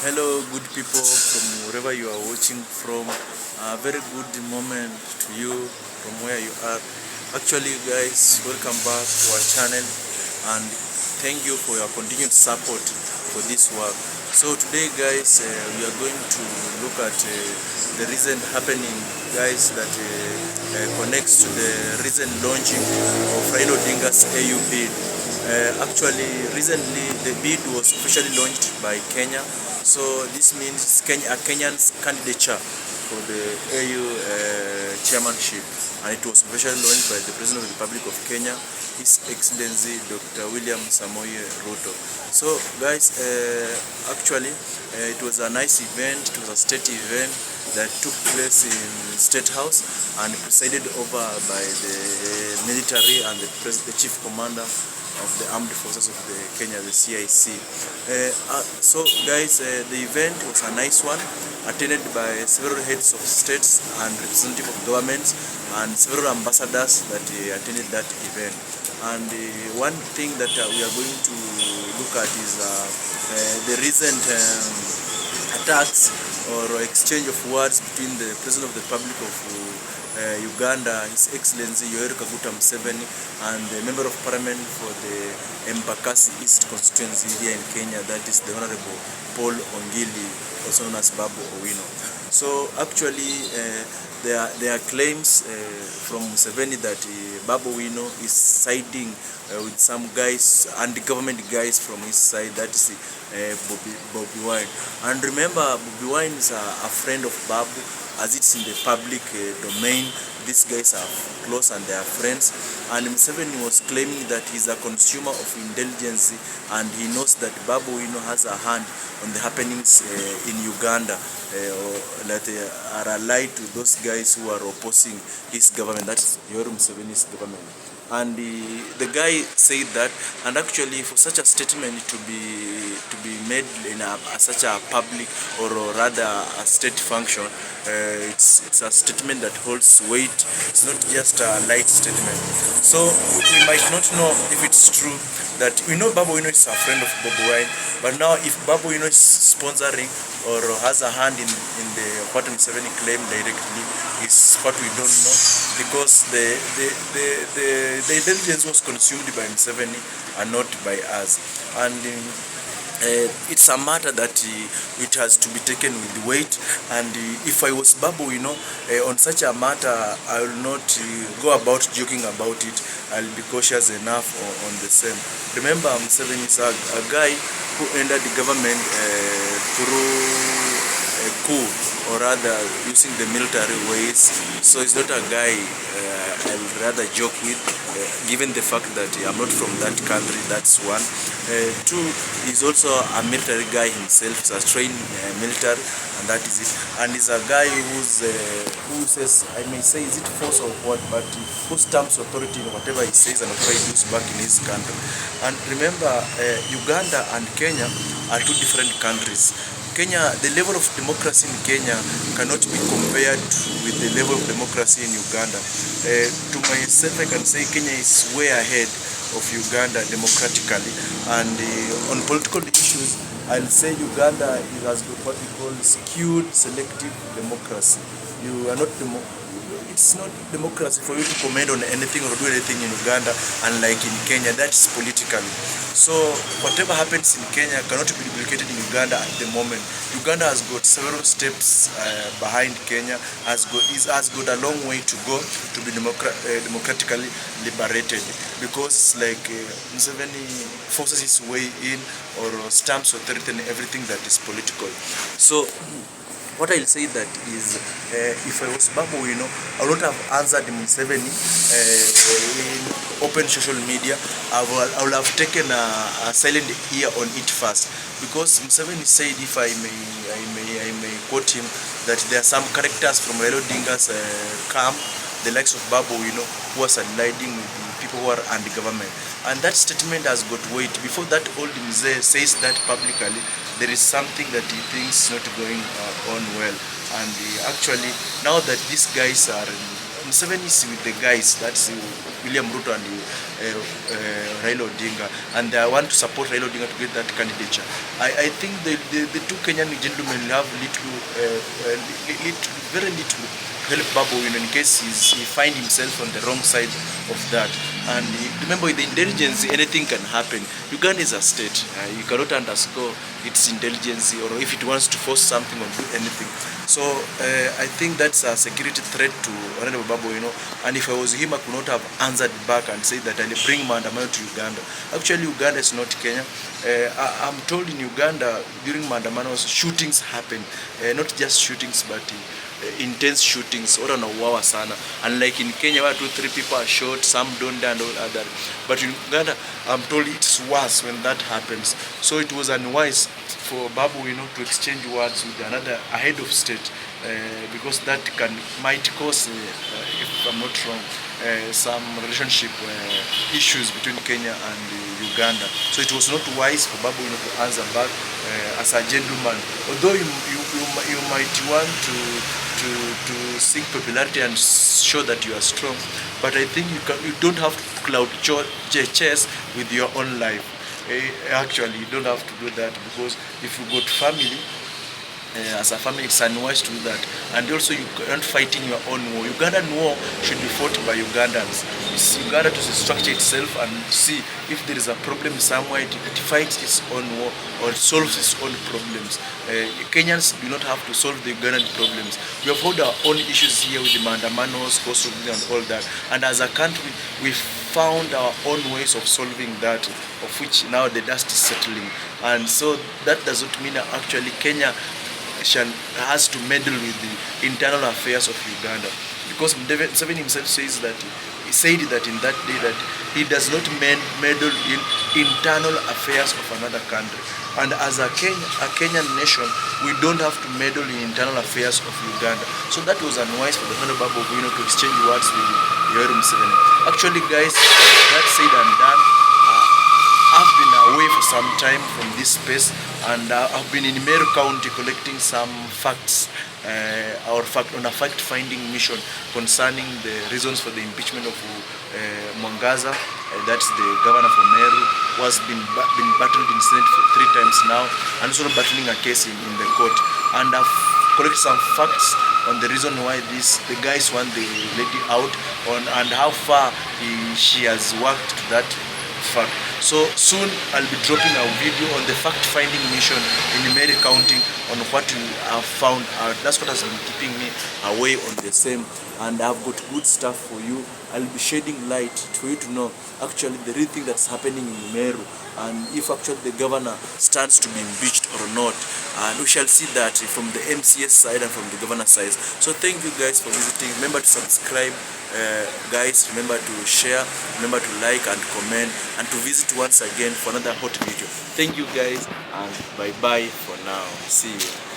Hello, good people from wherever you are watching from. A very good moment to you from where you are. Actually, guys, welcome back to our channel and thank you for your continued support for this work. So today, guys, we are going to look at the recent happening, guys, that connects to the recent launching of Raila Odinga's AU bid. Actually, recently the bid was officially launched by Kenya. So this means a Kenyan's candidature for the AU chairmanship, and it was officially launched by the President of the Republic of Kenya, His Excellency Dr. William Samoei Ruto. So guys, actually it was a nice event. It was a state event that took place in State House and presided over by the military and the chief commander of the armed forces of the Kenya, the CIC. So guys, the event was a nice one, attended by several heads of states and representative of governments and several ambassadors that attended that event. And one thing that we are going to look at is the recent attacks or exchange of words between the President of the Republic of Uganda, His Excellency Museveni, and the Member of Parliament for the Embakasi East constituency here in Kenya, that is the Honorable Paul Ongili, also known as Babu Owino. So actually there are claims from Museveni that Babu Owino is siding with some guys and government guys from his side, that is Bobby Wine. And remember, Bobby Wine is a friend of Babu, as it's in the public domain. These guys are close and they are friends, and Museveni was claiming that he's a consumer of intelligence and he knows that Babu Owino has a hand on the happenings in Uganda, that are allied to those guys who are opposing his government, that is Museveni's government. And the guy said that, and actually for such a statement to be made in such a public, or rather a state function, it's a statement that holds weight. It's not just a light statement. So we might not know if it's true that we know Babu Owino is a friend of Bobi Wine, but now if Babu Owino is sponsoring or has a hand in the what Museveni claimed directly is what we don't know, because the intelligence was consumed by Museveni and not by us. And it's a matter that it has to be taken with weight, and if I was Babu, on such a matter, I will not go about joking about it. I'll be cautious enough on the same. Remember, Museveni is a guy who entered the government through a coup, or rather using the military ways. So he's not a guy I'll rather joke with, given the fact that I'm not from that country. That's one. Two, he's also a military guy himself. He's a trained military, and that is it. And he's a guy who says, I may say, is it force or what, but who stamps authority in whatever he says and whatever he does back in his country. And remember, Uganda and Kenya are two different countries. Kenya, the level of democracy in Kenya cannot be compared with the level of democracy in Uganda. To myself, I can say Kenya is way ahead of Uganda democratically, and on political issues, I'll say Uganda has got what we call skewed selective democracy. You are not it's not democracy for you to comment on anything or do anything in Uganda, unlike in Kenya, that's politically. So whatever happens in Kenya cannot be duplicated in Uganda at the moment. Uganda has got several steps behind Kenya, has got a long way to go to be democratically liberated, because like Museveni forces his way in or stamps authority and everything that is political. So what I'll say that is, if I was Babu, I would not have answered Museveni in open social media. I would have taken a silent ear on it first, because Museveni said, if I may quote him, that there are some characters from Raila Odinga's camp, the likes of Babu, who are siding with the people who are anti-government. And that statement has got weight. Before that old Mzee says that publicly, there is something that he thinks is not going on well. And actually, now that these guys are Museveni is with the guys, that's William Ruto and Raila Odinga, and they want to support Raila Odinga to get that candidature. I think the two Kenyan gentlemen have very little help Babu in case he find himself on the wrong side of that. And remember, with the intelligence, anything can happen. Uganda is a state. You cannot underscore its intelligence, or if it wants to force something or do anything. So I think that's a security threat to Honorable Babu, and if I was him, I could not have answered back and said that I'll bring Maandamano to Uganda. Actually, Uganda is not Kenya. I'm told in Uganda, during Maandamanos, shootings happen. Not just shootings, but intense shootings. Unlike in Kenya, where 2-3 people are shot, some don't die and all other. But in Uganda, I'm told it's worse when that happens. So it was unwise for Babu, to exchange words with a head of state, because that might cause, if I'm not wrong, some relationship issues between Kenya and Uganda. So it was not wise for Babu, to answer back as a gentleman. Although you might want to seek popularity and show that you are strong, but I think you don't have to cloud chase with your own life. Actually, you don't have to do that, because if you got family, as a family, it's unwise to do that. And also, you aren't fighting your own war. Ugandan war should be fought by Ugandans. It's Uganda to structure itself and see if there is a problem somewhere, it fights its own war or solves its own problems. Kenyans do not have to solve the Ugandan problems. We have had our own issues here with the Maandamanos, cost of living and all that. And as a country, we found our own ways of solving that, of which now the dust is settling. And so that doesn't mean that actually Kenya has to meddle with the internal affairs of Uganda, because Museveni himself says that he said that in that day that he does not meddle in internal affairs of another country. And as a Kenyan nation, we don't have to meddle in internal affairs of Uganda. So that was unwise for the Honorable Babu to exchange words with Museveni. Actually, guys, that said and done, I've been away for some time from this space, and I've been in Meru County collecting some facts, on a fact-finding mission concerning the reasons for the impeachment of Mwangaza. That's the governor from Meru, who has been battled in Senate for 3 times now, and also battling a case in the court. And I've collected some facts on the reason why the guys want the lady out, and how far she has worked to that fact. So soon I'll be dropping a video on the fact-finding mission in Meru County on what we have found out. That's what has been keeping me away on the same, and I've got good stuff for you. I'll be shedding light for you to know actually the real thing that's happening in Meru, and if actually the governor stands to be impeached or not. And we shall see that from the MCS side and from the governor side. So thank you guys for visiting. Remember to subscribe, guys. Remember to share, remember to like and comment, and to visit once again for another hot video. Thank you guys, and bye bye for now. See you.